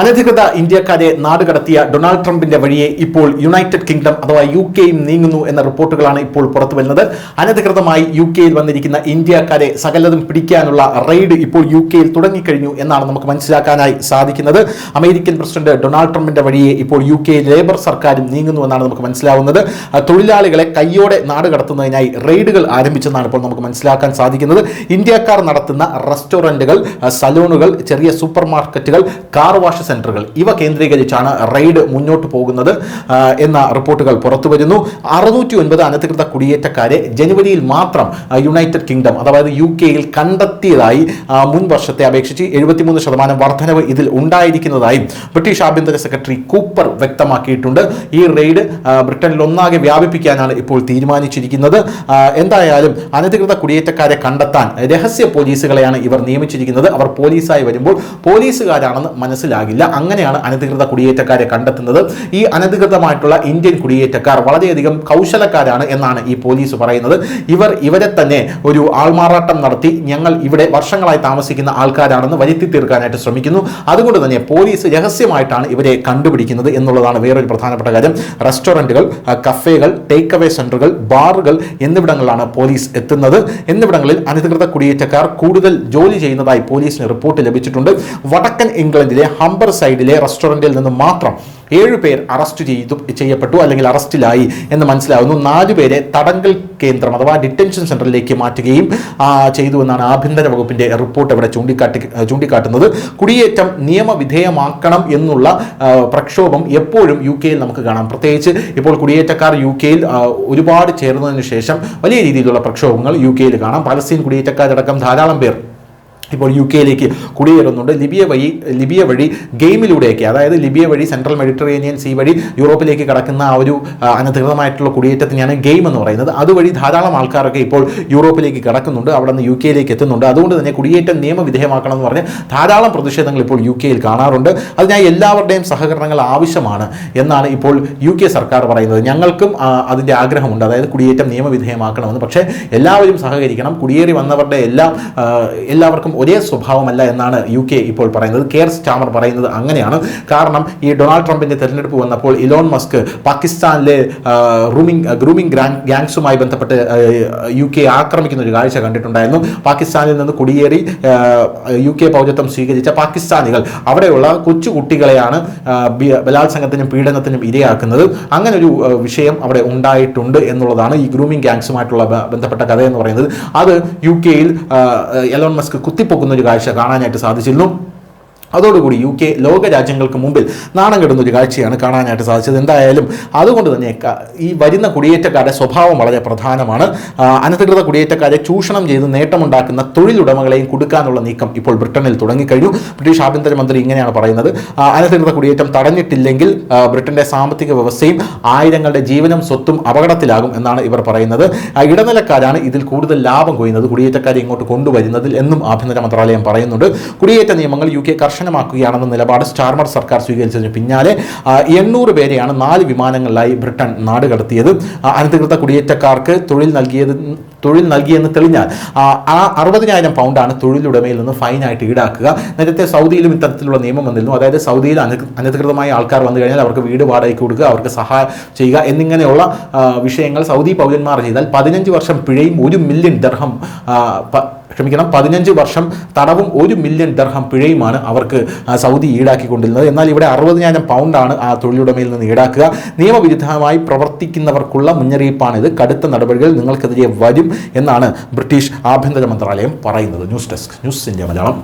അനധികൃത ഇന്ത്യക്കാരെ നാടുകടത്തിയ ഡൊണാൾഡ് ട്രംപിന്റെ വഴിയെ ഇപ്പോൾ യുണൈറ്റഡ് കിങ്ഡം അഥവാ യുകെയും നീങ്ങുന്നു എന്ന റിപ്പോർട്ടുകളാണ് ഇപ്പോൾ പുറത്തു വരുന്നത്. അനധികൃതമായി യുകെയിൽ വന്നിരിക്കുന്ന ഇന്ത്യക്കാരെ സകലതും പിടിക്കാനുള്ള റെയ്ഡ് ഇപ്പോൾ യുകെയിൽ തുടങ്ങിക്കഴിഞ്ഞു എന്നാണ് നമുക്ക് മനസ്സിലാക്കാനായി സാധിക്കുന്നത്. അമേരിക്കൻ പ്രസിഡന്റ് ഡൊണാൾഡ് ട്രംപിന്റെ വഴിയെ ഇപ്പോൾ യുകെയിൽ ലേബർ സർക്കാരും നീങ്ങുന്നു എന്നാണ് നമുക്ക് മനസ്സിലാവുന്നത്. തൊഴിലാളികളെ കയ്യോടെ നാടുകടത്തുന്നതിനായി റെയ്ഡുകൾ ആരംഭിച്ചെന്നാണ് ഇപ്പോൾ നമുക്ക് മനസ്സിലാക്കാൻ സാധിക്കുന്നത്. ഇന്ത്യക്കാർ നടത്തുന്ന റെസ്റ്റോറന്റുകൾ, സലൂണുകൾ, ചെറിയ സൂപ്പർ മാർക്കറ്റുകൾ, കാർ വാഷ് സെന്ററുകൾ ഇവ കേന്ദ്രീകരിച്ചാണ് റെയ്ഡ് മുന്നോട്ട് പോകുന്നത് എന്ന റിപ്പോർട്ടുകൾ പുറത്തു വരുന്നു. 609 അനധികൃത കുടിയേറ്റക്കാരെ ജനുവരിയിൽ മാത്രം യുണൈറ്റഡ് കിങ്ഡം അതായത് യുകെയിൽ കണ്ടെത്തിയതായി മുൻ വർഷത്തെ അപേക്ഷിച്ച് 73% വർധനവ് ഇതിൽ ഉണ്ടായിരിക്കുന്നതായും ബ്രിട്ടീഷ് ആഭ്യന്തര സെക്രട്ടറി കൂപ്പർ വ്യക്തമാക്കിയിട്ടുണ്ട്. ഈ റെയ്ഡ് ബ്രിട്ടനിൽ ഒന്നാകെ വ്യാപിപ്പിക്കാനാണ് ഇപ്പോൾ തീരുമാനിച്ചിരിക്കുന്നത്. എന്തായാലും അനധികൃത കുടിയേറ്റക്കാരെ കണ്ടെത്താൻ രഹസ്യ പോലീസുകളെയാണ് ഇവർ നിയമിച്ചിരിക്കുന്നത്. അവർ പോലീസായി വരുമ്പോൾ പോലീസുകാരാണെന്ന് മനസ്സിലാകില്ല. അങ്ങനെയാണ് അനധികൃത കുടിയേറ്റക്കാരെ കണ്ടെത്തുന്നത്. ഈ അനധികൃതമായിട്ടുള്ള ഇന്ത്യൻ കുടിയേറ്റക്കാർ വളരെയധികം കൗശലക്കാരാണ് എന്നാണ് ഈ പോലീസ് പറയുന്നത്. ഇവരെ തന്നെ ഒരു ആൾമാറാട്ടം നടത്തി ഞങ്ങൾ ഇവിടെ വർഷങ്ങളായി താമസിക്കുന്ന ആൾക്കാരാണെന്ന് വരുത്തി തീർക്കാനായിട്ട് ശ്രമിക്കുന്നു. അതുകൊണ്ട് തന്നെ പോലീസ് രഹസ്യമായിട്ടാണ് ഇവരെ കണ്ടുപിടിക്കുന്നത് എന്നുള്ളതാണ് വേറൊരു പ്രധാനപ്പെട്ട കാര്യം. റെസ്റ്റോറൻറ്റുകൾ, കഫേകൾ, ടേക്ക് അവേ സെന്ററുകൾ, ബാറുകൾ എന്നിവിടങ്ങളിലാണ് പോലീസ് എത്തുന്നത്. എന്നിവിടങ്ങളിൽ അനധികൃത കുടിയേറ്റക്കാർ കൂടുതൽ ജോലി ചെയ്യുന്നതായി പോലീസിന് റിപ്പോർട്ട് ലഭിച്ചിട്ടുണ്ട്. വടക്കൻ ഇംഗ്ലണ്ടിലെ ഹംബർ സൈഡിലെ റെസ്റ്റോറന്റിൽ നിന്ന് മാത്രം 7 പേർ അറസ്റ്റ് ചെയ്യപ്പെട്ടു അല്ലെങ്കിൽ അറസ്റ്റിലായി എന്ന് മനസ്സിലാവുന്നു. 4 പേരെ തടങ്കൽ കേന്ദ്രം അഥവാ ഡിറ്റൻഷൻ സെന്ററിലേക്ക് മാറ്റുകയും ചെയ്തു എന്നാണ് ആഭ്യന്തര വകുപ്പിന്റെ റിപ്പോർട്ട് ഇവിടെ ചൂണ്ടിക്കാട്ടുന്നത്. കുടിയേറ്റം നിയമവിധേയമാക്കണം എന്നുള്ള പ്രക്ഷോഭം എപ്പോഴും യുകെയിൽ നമുക്ക് കാണാം. പ്രത്യേകിച്ച് ഇപ്പോൾ കുടിയേറ്റക്കാർ യുകെയിൽ ഒരുപാട് ചേർന്നതിന് ശേഷം വലിയ രീതിയിലുള്ള പ്രക്ഷോഭങ്ങൾ യുകെയിൽ കാണാം. പലസ്തീൻ കുടിയേറ്റക്കാരടക്കം ധാരാളം പേർ ഇപ്പോൾ യുകെയിലേക്ക് കുടിയേറുന്നുണ്ട്. ലിബിയ വഴി ഗെയിമിലൂടെയൊക്കെ, അതായത് ലിബിയ വഴി സെൻട്രൽ മെഡിറ്ററേനിയൻ സീ വഴി യൂറോപ്പിലേക്ക് കടക്കുന്ന ആ ഒരു അനധികൃതമായിട്ടുള്ള കുടിയേറ്റത്തിനെയാണ് ഗെയിം എന്ന് പറയുന്നത്. അതുവഴി ധാരാളം ആൾക്കാരൊക്കെ ഇപ്പോൾ യൂറോപ്പിലേക്ക് കടക്കുന്നുണ്ട്, അവിടെ നിന്ന് യുകെയിലേക്ക് എത്തുന്നുണ്ട്. അതുകൊണ്ട് തന്നെ കുടിയേറ്റം നിയമവിധേയമാക്കണം എന്ന് പറഞ്ഞ് ധാരാളം പ്രതിഷേധങ്ങൾ ഇപ്പോൾ യുകെയിൽ കാണാറുണ്ട്. അതിനായി എല്ലാവരുടെയും സഹകരണങ്ങൾ ആവശ്യമാണ് എന്നാണ് ഇപ്പോൾ യുകെ സർക്കാർ പറയുന്നത്. ഞങ്ങൾക്കും അതിൻ്റെ ആഗ്രഹമുണ്ട്, അതായത് കുടിയേറ്റം നിയമവിധേയമാക്കണമെന്ന്. പക്ഷേ എല്ലാവരും സഹകരിക്കണം. കുടിയേറി വന്നവരുടെ എല്ലാവർക്കും ഒരേ സ്വഭാവമല്ല എന്നാണ് യുകെ ഇപ്പോൾ പറയുന്നത്. കെയർ സ്റ്റാമർ പറയുന്നത് അങ്ങനെയാണ്. കാരണം ഈ ഡൊണാൾഡ് ട്രംപിന്റെ തെരഞ്ഞെടുപ്പ് വന്നപ്പോൾ ഇലോൺ മസ്ക് പാകിസ്ഥാനിലെ ഗ്രൂമിംഗ് ഗാങ്സുമായി ബന്ധപ്പെട്ട് യുകെ ആക്രമിക്കുന്ന ഒരു കാഴ്ച കണ്ടിട്ടുണ്ടായിരുന്നു. പാകിസ്ഥാനിൽ നിന്ന് കുടിയേറി യുകെ പൗരത്വം സ്വീകരിച്ച പാകിസ്ഥാനികൾ അവിടെയുള്ള കൊച്ചുകുട്ടികളെയാണ് ബലാത്സംഗത്തിനും പീഡനത്തിനും ഇരയാക്കുന്നത്. അങ്ങനെ ഒരു വിഷയം അവിടെ ഉണ്ടായിട്ടുണ്ട് എന്നുള്ളതാണ് ഈ ഗ്രൂമിംഗ് ഗാങ്സുമായിട്ടുള്ള ബന്ധപ്പെട്ട കഥ എന്ന് പറയുന്നത്. അത് യുകെയിൽ എലോൺ മസ്ക് കുത്തിപ്പൊക്കുന്ന ഒരു കാഴ്ച കാണാനായിട്ട് സാധിച്ചിരുന്നു. അതോടുകൂടി യുകെ ലോക രാജ്യങ്ങൾക്ക് മുമ്പിൽ നാണം കെടുന്ന ഒരു കാഴ്ചയാണ് കാണാനായിട്ട് സാധിച്ചത്. എന്തായാലും അതുകൊണ്ട് തന്നെ ഈ വരുന്ന കുടിയേറ്റക്കാരുടെ സ്വഭാവം വളരെ പ്രധാനമാണ്. അനധികൃത കുടിയേറ്റക്കാരെ ചൂഷണം ചെയ്ത് നേട്ടമുണ്ടാക്കുന്ന തൊഴിലുടമകളെയും കൊടുക്കാനുള്ള നീക്കം ഇപ്പോൾ ബ്രിട്ടനിൽ തുടങ്ങിക്കഴിഞ്ഞു. ബ്രിട്ടീഷ് ആഭ്യന്തരമന്ത്രി ഇങ്ങനെയാണ് പറയുന്നത്: അനധികൃത കുടിയേറ്റം തടഞ്ഞിട്ടില്ലെങ്കിൽ ബ്രിട്ടന്റെ സാമ്പത്തിക വ്യവസ്ഥയും ആയിരങ്ങളുടെ ജീവനും സ്വത്തും അപകടത്തിലാകും എന്നാണ് ഇവർ പറയുന്നത്. ഇടനിലക്കാരാണ് ഇതിൽ കൂടുതൽ ലാഭം കൊയ്യുന്നത്, കുടിയേറ്റക്കാരെ ഇങ്ങോട്ട് കൊണ്ടുവരുന്നതിൽ എന്നും ആഭ്യന്തര മന്ത്രാലയം പറയുന്നുണ്ട്. കുടിയേറ്റ നിയമങ്ങൾ യുകെ കർശനമാക്കുകയാണെന്ന നിലപാട് സ്റ്റാർമർ സർക്കാർ സ്വീകരിച്ചതിന് പിന്നാലെ 800 പേരെയാണ് 4 വിമാനങ്ങളിലായി ബ്രിട്ടൻ നാടുകടത്തിയത്. അനധികൃത കുടിയേറ്റക്കാർക്ക് തൊഴിൽ നൽകിയെന്ന് തെളിഞ്ഞാൽ 60,000 പൗണ്ടാണ് തൊഴിലുടമയിൽ നിന്ന് ഫൈനായിട്ട് ഈടാക്കുക. നേരത്തെ സൗദിയിലും ഇത്തരത്തിലുള്ള നിയമം വന്നിരുന്നു. അതായത് സൗദിയിൽ അനധികൃതമായ ആൾക്കാർ വന്നു കഴിഞ്ഞാൽ അവർക്ക് വീട് വാടകയ്ക്ക് കൊടുക്കുക, അവർക്ക് സഹായം ചെയ്യുക എന്നിങ്ങനെയുള്ള വിഷയങ്ങൾ സൗദി പൗരന്മാർ ചെയ്താൽ 15 വർഷം പിഴയും 1 മില്യൺ ദിർഹം 15 വർഷം തടവും 1 മില്യൺ ദിർഹം പിഴയുമാണ് അവർക്ക് സൗദി ഈടാക്കിക്കൊണ്ടിരുന്നത്. എന്നാൽ ഇവിടെ 60,000 പൗണ്ടാണ് ആ തൊഴിലുടമയിൽ നിന്ന് ഈടാക്കുക. നിയമവിരുദ്ധമായി പ്രവർത്തിക്കുന്നവർക്കുള്ള മുന്നറിയിപ്പാണിത്. കടുത്ത നടപടികൾ നിങ്ങൾക്കെതിരെ വരും എന്നാണ് ബ്രിട്ടീഷ് ആഭ്യന്തര മന്ത്രാലയം പറയുന്നത്. News desk, news India Malayalam.